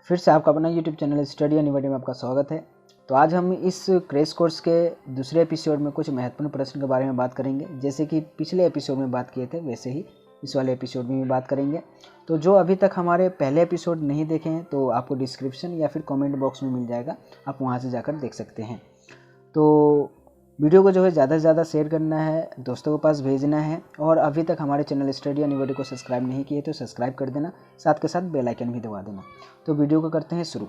फिर से आपका अपना यूट्यूब चैनल स्टडी एनीबॉडी में आपका स्वागत है। तो आज हम इस क्रैश कोर्स के दूसरे एपिसोड में कुछ महत्वपूर्ण प्रश्न के बारे में बात करेंगे। जैसे कि पिछले एपिसोड में बात किए थे वैसे ही इस वाले एपिसोड में भी बात करेंगे। तो जो अभी तक हमारे पहले एपिसोड नहीं देखे हैं तो आपको डिस्क्रिप्शन या फिर कमेंट बॉक्स में मिल जाएगा, आप वहाँ से जाकर देख सकते हैं। तो वीडियो को जो है ज़्यादा से ज़्यादा शेयर करना है, दोस्तों के पास भेजना है, और अभी तक हमारे चैनल स्टडी एनीबॉडी को सब्सक्राइब नहीं किए तो सब्सक्राइब कर देना, साथ के साथ बेल आइकन भी दबा देना। तो वीडियो को करते हैं शुरू।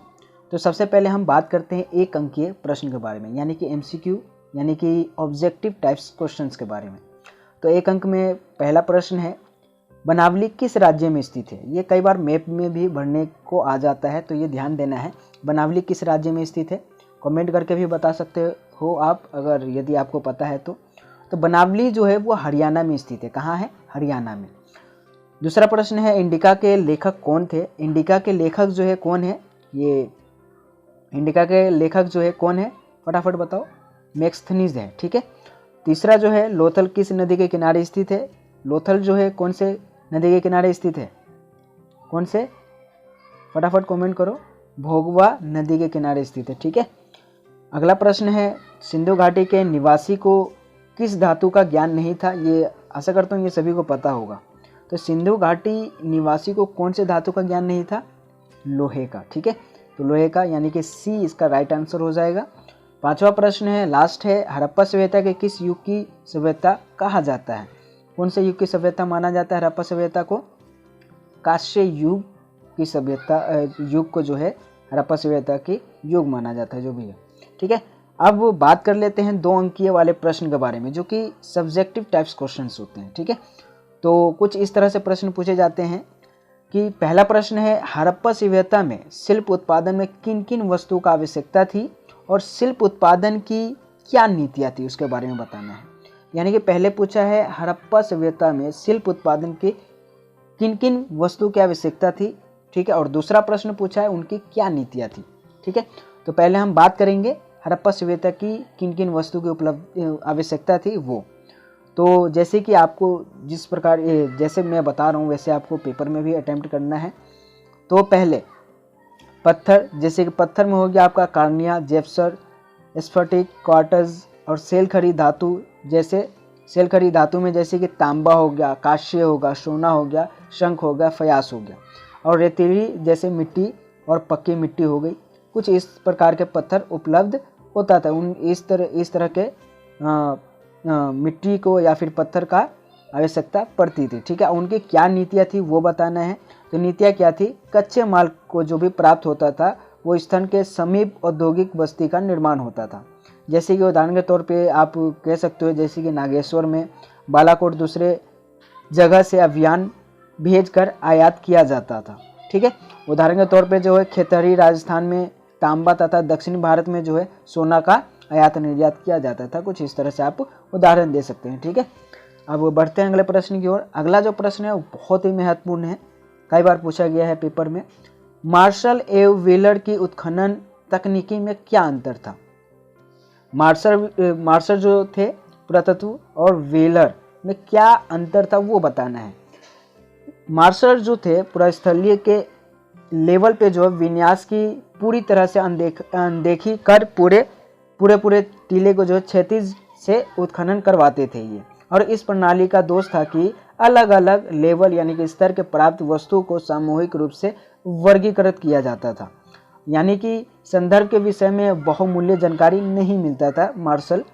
तो सबसे पहले हम बात करते हैं एक अंकीय प्रश्न के बारे में, यानी कि MCQ यानी कि ऑब्जेक्टिव टाइप्स क्वेश्चंस के बारे में। तो एक अंक में पहला प्रश्न है, बनावली किस राज्य में स्थित है। ये कई बार मैप में भी भरने को आ जाता है, तो ये ध्यान देना है। बनावली किस राज्य में स्थित है, कमेंट करके भी बता सकते हो आप, अगर यदि आपको पता है तो बनावली जो है वो हरियाणा में स्थित है। कहाँ है? हरियाणा में। दूसरा प्रश्न है, इंडिका के लेखक कौन थे। इंडिका के लेखक जो है कौन है, ये इंडिका के लेखक जो है कौन है, फटाफट बताओ। मैक्सथनीज है, ठीक है। तीसरा जो है, लोथल किस नदी के किनारे स्थित है। लोथल जो है कौन से नदी के किनारे स्थित है, कौन से, फटाफट कमेंट करो। भोगवा नदी के किनारे स्थित है, ठीक है। अगला प्रश्न है, सिंधु घाटी के निवासी को किस धातु का ज्ञान नहीं था। ये आशा करता हूँ ये सभी को पता होगा। तो सिंधु घाटी निवासी को कौन से धातु का ज्ञान नहीं था, लोहे का, ठीक है। तो लोहे का, यानी कि C इसका राइट आंसर हो जाएगा। पांचवा प्रश्न है, लास्ट है, हड़प्पा सभ्यता के किस युग की सभ्यता कहा जाता है। कौन से युग की सभ्यता माना जाता है हड़प्पा सभ्यता को? कांस्य युग की सभ्यता, युग को जो है हड़प्पा सभ्यता की युग माना जाता है, जो भी है, ठीक है। अब बात कर लेते हैं 2 अंकीय वाले प्रश्न के बारे में, जो कि सब्जेक्टिव टाइप्स क्वेश्चंस होते हैं, ठीक है। तो कुछ इस तरह से प्रश्न पूछे जाते हैं कि पहला प्रश्न है, हड़प्पा सभ्यता में शिल्प उत्पादन में किन किन वस्तुओं का आवश्यकता थी और शिल्प उत्पादन की क्या नीतियाँ थी, उसके बारे में बताना है। यानी कि पहले पूछा है, हड़प्पा सभ्यता में शिल्प उत्पादन की किन किन वस्तु की आवश्यकता थी, ठीक है। और दूसरा प्रश्न पूछा है, उनकी क्या नीतियाँ थी, ठीक है। तो पहले हम बात करेंगे हड़प्पा सभ्यता की किन किन वस्तु की उपलब्ध आवश्यकता थी वो। तो जैसे कि आपको जिस प्रकार जैसे मैं बता रहा हूँ वैसे आपको पेपर में भी अटेम्प्ट करना है। तो पहले पत्थर, जैसे कि पत्थर में हो गया आपका कार्निया, जेप्सर, स्फटिक, क्वार्ट्ज और सेलखड़ी धातु। जैसे सेलखड़ी धातु में जैसे कि तांबा हो गया, कांस्य होगा, सोना हो गया, शंख हो गया, फयास हो गया। और रेतीली जैसे मिट्टी और पक्की मिट्टी हो गई। कुछ इस प्रकार के पत्थर उपलब्ध होता था। उन इस तरह के मिट्टी को या फिर पत्थर का आवश्यकता पड़ती थी, ठीक है। उनकी क्या नीतियाँ थी वो बताना है। तो नीतियाँ क्या थी, कच्चे माल को जो भी प्राप्त होता था वो स्थल के समीप औद्योगिक बस्ती का निर्माण होता था। जैसे कि उदाहरण के तौर पे आप कह सकते हो, जैसे कि नागेश्वर में बालाकोट दूसरे जगह से अभियान भेजकर आयात किया जाता था, ठीक है। उदाहरण के तौर पे जो है खेतहरी राजस्थान में तांबा तथा दक्षिण भारत में जो है सोना का आयात निर्यात किया जाता था। कुछ इस तरह से आप उदाहरण दे सकते हैं, ठीक है। अब बढ़ते हैं अगले प्रश्न की ओर। अगला जो प्रश्न है वो बहुत ही महत्वपूर्ण है, कई बार पूछा गया है पेपर में। मार्शल एवं व्हीलर की उत्खनन तकनीकी में क्या अंतर था। मार्शल जो थे पुरातत्व और व्हीलर में क्या अंतर था वो बताना है। मार्शल जो थे पुरास्थलीय के लेवल पे जो है विन्यास की पूरी तरह से अनदेखी कर पूरे टीले को जो है क्षैतिज से उत्खनन करवाते थे ये। और इस प्रणाली का दोष था कि अलग अलग लेवल यानी कि स्तर के प्राप्त वस्तु को सामूहिक रूप से वर्गीकृत किया जाता था, यानी कि संदर्भ के विषय में बहुमूल्य जानकारी नहीं मिलता था। मार्शल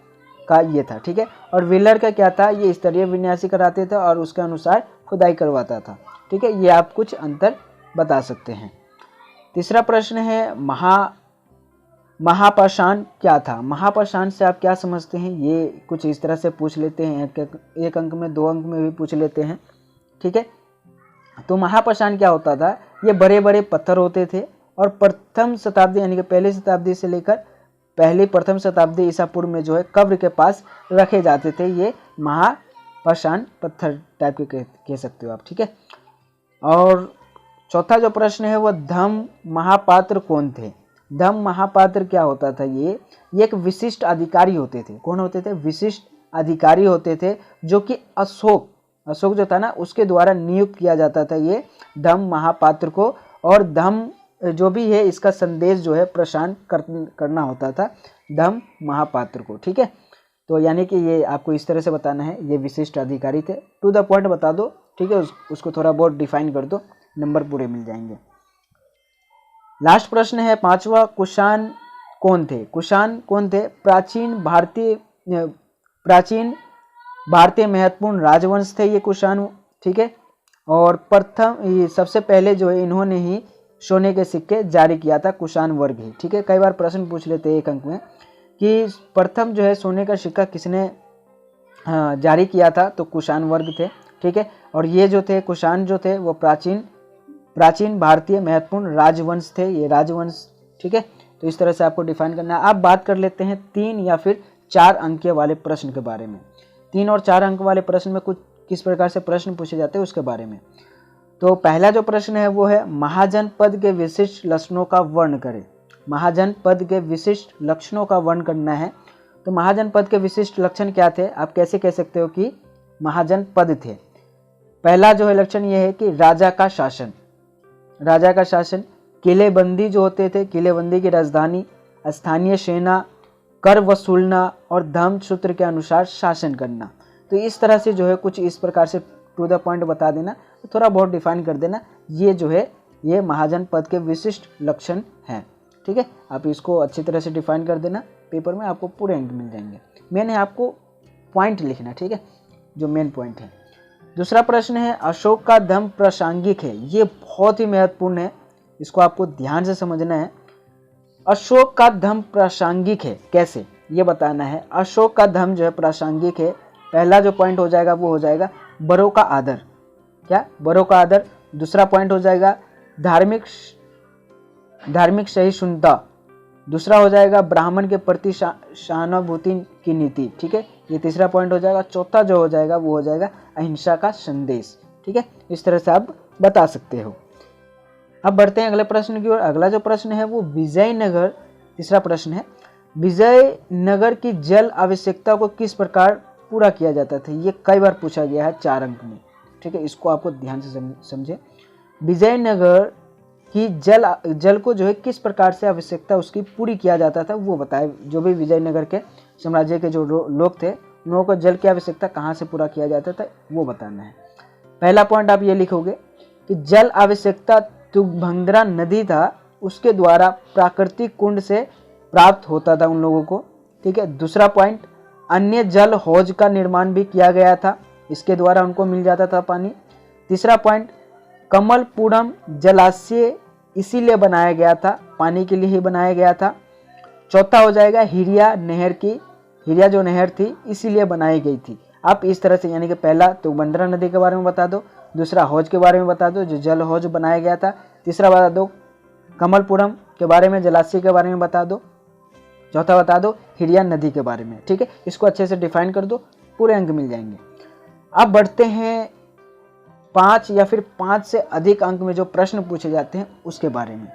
का ये था, ठीक है। और व्हीलर का क्या था, ये स्तरीय विन्यासी कराते थे और उसके अनुसार खुदाई करवाता था, ठीक है। ये आप कुछ अंतर बता सकते हैं। तीसरा प्रश्न है, महापाषाण क्या था। महापाषाण से आप क्या समझते हैं, ये कुछ इस तरह से पूछ लेते हैं, एक अंक में, 2 अंक में भी पूछ लेते हैं, ठीक है। तो महापाषाण क्या होता था, ये बड़े बड़े पत्थर होते थे और प्रथम शताब्दी यानी कि पहली शताब्दी से लेकर प्रथम शताब्दी ईसा पूर्व में जो है कब्र के पास रखे जाते थे। ये महापाषाण पत्थर टाइप के कह सकते हो आप, ठीक है। और चौथा जो प्रश्न है वो धम्म महापात्र कौन थे। धम्म महापात्र क्या होता था, ये एक विशिष्ट अधिकारी होते थे। कौन होते थे? विशिष्ट अधिकारी होते थे, जो कि अशोक जो था ना उसके द्वारा नियुक्त किया जाता था ये धम्म महापात्र को। और धम्म जो भी है इसका संदेश जो है प्रशांत करना होता था धम्म महापात्र को। ठीक है, तो यानी कि ये आपको इस तरह से बताना है, ये विशिष्ट अधिकारी थे। टू द पॉइंट बता दो। ठीक है, उसको थोड़ा बहुत डिफाइन कर दो, नंबर पूरे मिल जाएंगे। लास्ट प्रश्न है 5वां, कुषाण कौन थे? कुषाण कौन थे? प्राचीन भारतीय महत्वपूर्ण राजवंश थे ये कुषाण। ठीक है, और प्रथम सबसे पहले जो है इन्होंने ही सोने के सिक्के जारी किया था, कुषाण वर्ग ही। ठीक है, कई बार प्रश्न पूछ लेते हैं एक अंक में कि प्रथम जो है सोने का सिक्का किसने जारी किया था, तो कुषाण वर्ग थे। ठीक है, और ये जो थे कुषाण जो थे वो प्राचीन भारतीय महत्वपूर्ण राजवंश थे, ये राजवंश। ठीक है, तो इस तरह से आपको डिफाइन करना है। अब बात कर लेते हैं 3 या फिर 4 अंक वाले प्रश्न के बारे में। 3 और 4 अंक वाले प्रश्न में कुछ किस प्रकार से प्रश्न पूछे जाते हैं उसके बारे में। तो पहला जो प्रश्न है वो है महाजनपद के विशिष्ट लक्षणों का वर्ण करें। महाजनपद के विशिष्ट लक्षणों का वर्ण करना है। तो महाजनपद के विशिष्ट लक्षण क्या थे? आप कैसे कह सकते हो कि महाजनपद थे? पहला जो है लक्षण ये है कि राजा का शासन, किलेबंदी जो होते थे, किलेबंदी की राजधानी, स्थानीय सेना, कर वसूलना और धर्म सूत्र के अनुसार शासन करना। तो इस तरह से जो है कुछ इस प्रकार से टू द पॉइंट बता देना, तो थोड़ा बहुत डिफाइन कर देना। ये जो है ये महाजनपद के विशिष्ट लक्षण हैं। ठीक है, आप इसको अच्छी तरह से डिफाइन कर देना, पेपर में आपको पूरे अंक मिल जाएंगे। मेन है आपको पॉइंट लिखना। ठीक है, जो मेन पॉइंट है। दूसरा प्रश्न है अशोक का धर्म प्रासंगिक है। ये बहुत ही महत्वपूर्ण है, इसको आपको ध्यान से समझना है। अशोक का धर्म प्रासंगिक है कैसे, ये बताना है। अशोक का धर्म जो है प्रासंगिक है, पहला जो पॉइंट हो जाएगा वो हो जाएगा बड़ों का आदर। क्या? बड़ों का आदर। दूसरा पॉइंट हो जाएगा धार्मिक सहिष्णुता। दूसरा हो जाएगा ब्राह्मण के प्रति सहानुभूति की नीति। ठीक है, ये तीसरा पॉइंट हो जाएगा। चौथा जो हो जाएगा वो हो जाएगा अहिंसा का संदेश। ठीक है, इस तरह से आप बता सकते हो। अब बढ़ते हैं अगले प्रश्न की ओर। अगला जो प्रश्न है वो विजयनगर, तीसरा प्रश्न है विजयनगर की जल आवश्यकता को किस प्रकार पूरा किया जाता था? ये कई बार पूछा गया है 4 अंक में। ठीक है, इसको आपको ध्यान से समझे। विजयनगर की जल को जो है किस प्रकार से आवश्यकता उसकी पूरी किया जाता था वो बताए। जो भी विजयनगर के साम्राज्य के जो लोग थे उन लोगों को जल की आवश्यकता कहाँ से पूरा किया जाता था वो बताना है। पहला पॉइंट आप ये लिखोगे कि जल आवश्यकता तुंगभद्रा नदी था उसके द्वारा प्राकृतिक कुंड से प्राप्त होता था उन लोगों को। ठीक है, दूसरा पॉइंट अन्य जल हौज का निर्माण भी किया गया था, इसके द्वारा उनको मिल जाता था पानी। तीसरा पॉइंट कमलपुरम जलाशय इसीलिए बनाया गया था, पानी के लिए ही बनाया गया था। चौथा हो जाएगा हिरिया जो नहर थी इसीलिए बनाई गई थी। आप इस तरह से यानी कि पहला तुंगभद्रा नदी के बारे में बता दो, दूसरा हौज के बारे में बता दो जो जल हौज बनाया गया था, तीसरा बता दो कमलपुरम के बारे में जलाशय के बारे में बता दो, चौथा बता दो हिरिया नदी के बारे में। ठीक है, इसको अच्छे से डिफाइन कर दो, पूरे अंक मिल जाएंगे। अब बढ़ते हैं 5 या फिर 5 से अधिक अंक में जो प्रश्न पूछे जाते हैं उसके बारे में।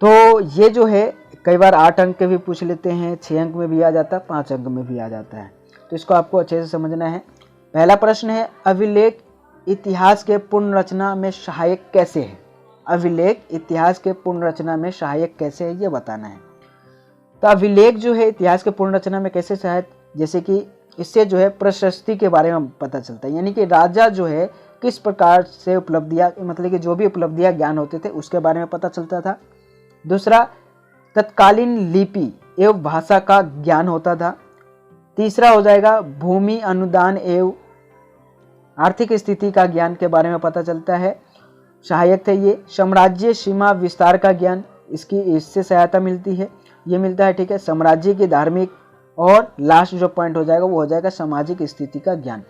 तो ये जो है कई बार 8 अंक के भी पूछ लेते हैं, 6 अंक में भी आ जाता है, 5 अंक में भी आ जाता है। तो इसको आपको अच्छे से समझना है। पहला प्रश्न है अभिलेख इतिहास के पुनर्रचना में सहायक कैसे है? अभिलेख इतिहास के पुनर्रचना में सहायक कैसे है ये बताना है। तो अभिलेख जो है इतिहास के पुनर्रचना में कैसे सहायक, जैसे कि इससे जो है प्रशस्ति के बारे में पता चलता है, यानी कि राजा जो है किस प्रकार से उपलब्धियां, मतलब कि जो भी उपलब्धियां ज्ञान होते थे उसके बारे में पता चलता था। दूसरा तत्कालीन लिपि एवं भाषा का ज्ञान होता था। तीसरा हो जाएगा भूमि अनुदान एवं आर्थिक स्थिति का ज्ञान के बारे में पता चलता है, सहायक थे ये। साम्राज्य सीमा विस्तार का ज्ञान इससे सहायता मिलती है, ये मिलता है। ठीक है, साम्राज्य की धार्मिक, और लास्ट जो पॉइंट हो जाएगा वो हो जाएगा सामाजिक स्थिति का ज्ञान।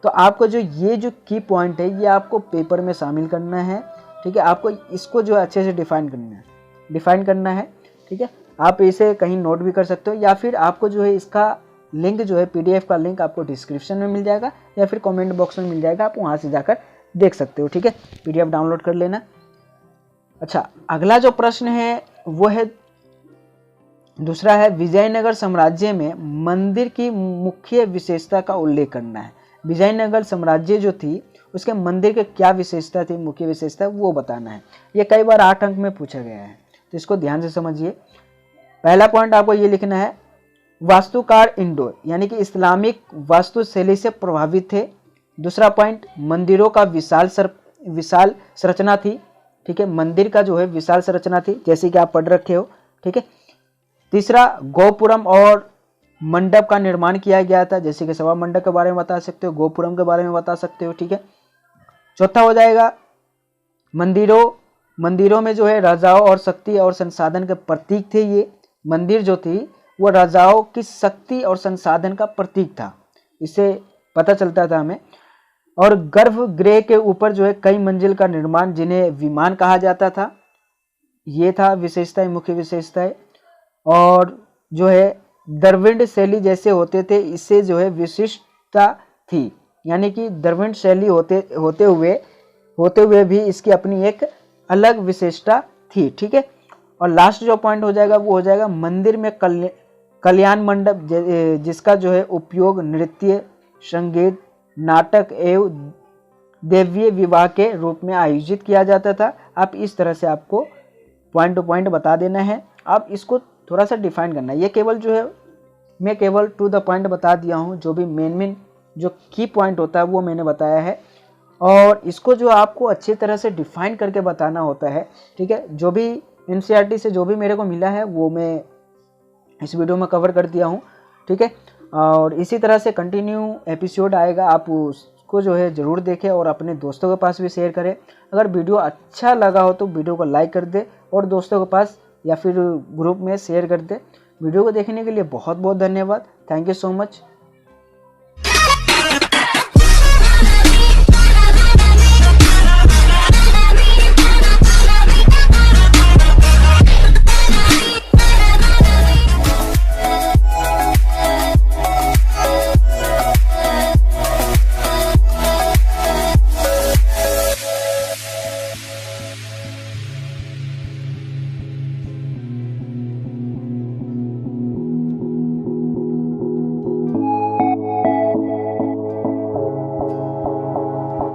तो आपको जो ये जो की पॉइंट है ये आपको पेपर में शामिल करना है। ठीक है, आपको इसको जो अच्छे से डिफाइन करना है। ठीक है, आप इसे कहीं नोट भी कर सकते हो, या फिर आपको जो है इसका लिंक जो है पीडीएफ का लिंक आपको डिस्क्रिप्शन में मिल जाएगा या फिर कमेंट बॉक्स में मिल जाएगा, आप वहाँ से जाकर देख सकते हो। ठीक है, पीडीएफ डाउनलोड कर लेना। अच्छा, अगला जो प्रश्न है वो है दूसरा है विजयनगर साम्राज्य में मंदिर की मुख्य विशेषता का उल्लेख करना है। विजयनगर साम्राज्य जो थी उसके मंदिर के क्या विशेषता थी, मुख्य विशेषता, वो बताना है। ये कई बार 8 अंक में पूछा गया है, तो इसको ध्यान से समझिए। पहला पॉइंट आपको ये लिखना है, वास्तुकार इंडो यानी कि इस्लामिक वास्तुशैली से प्रभावित थे। दूसरा पॉइंट, मंदिरों का विशाल संरचना थी। ठीक है, मंदिर का जो है विशाल संरचना थी, जैसे कि आप पढ़ रखे हो। ठीक है। तीसरा, गोपुरम और मंडप का निर्माण किया गया था, जैसे कि सभा मंडप के बारे में बता सकते हो, गोपुरम के बारे में बता सकते हो। ठीक है। चौथा हो जाएगा, मंदिरों में जो है राजाओं और शक्ति और संसाधन के प्रतीक थे। ये मंदिर जो थी वो राजाओं की शक्ति और संसाधन का प्रतीक था, इससे पता चलता था हमें। और गर्भगृह के ऊपर जो है कई मंजिल का निर्माण, जिन्हें विमान कहा जाता था, ये था विशेषताएं, मुख्य विशेषताएं। और जो है द्रविड़ शैली जैसे होते थे, इससे जो है विशिष्टता थी, यानी कि द्रविड़ शैली होते हुए भी इसकी अपनी एक अलग विशेषता थी। ठीक है। और लास्ट जो पॉइंट हो जाएगा वो हो जाएगा मंदिर में कल्याण मंडप, जिसका जो है उपयोग नृत्य, संगीत, नाटक एवं देवीय विवाह के रूप में आयोजित किया जाता था। आप इस तरह से आपको पॉइंट टू पॉइंट बता देना है। आप इसको थोड़ा सा डिफाइन करना है। ये केवल जो है मैं केवल टू द पॉइंट बता दिया हूँ, जो भी मेन जो की पॉइंट होता है वो मैंने बताया है। और इसको जो आपको अच्छी तरह से डिफाइन करके बताना होता है। ठीक है। जो भी एनसीईआरटी से जो भी मेरे को मिला है वो मैं इस वीडियो में कवर कर दिया हूँ। ठीक है। और इसी तरह से कंटिन्यू एपिसोड आएगा, आप उसको जो है ज़रूर देखें और अपने दोस्तों के पास भी शेयर करें। अगर वीडियो अच्छा लगा हो तो वीडियो को लाइक कर दे और दोस्तों के पास या फिर ग्रुप में शेयर कर दे। वीडियो को देखने के लिए बहुत बहुत धन्यवाद। Thank you so much.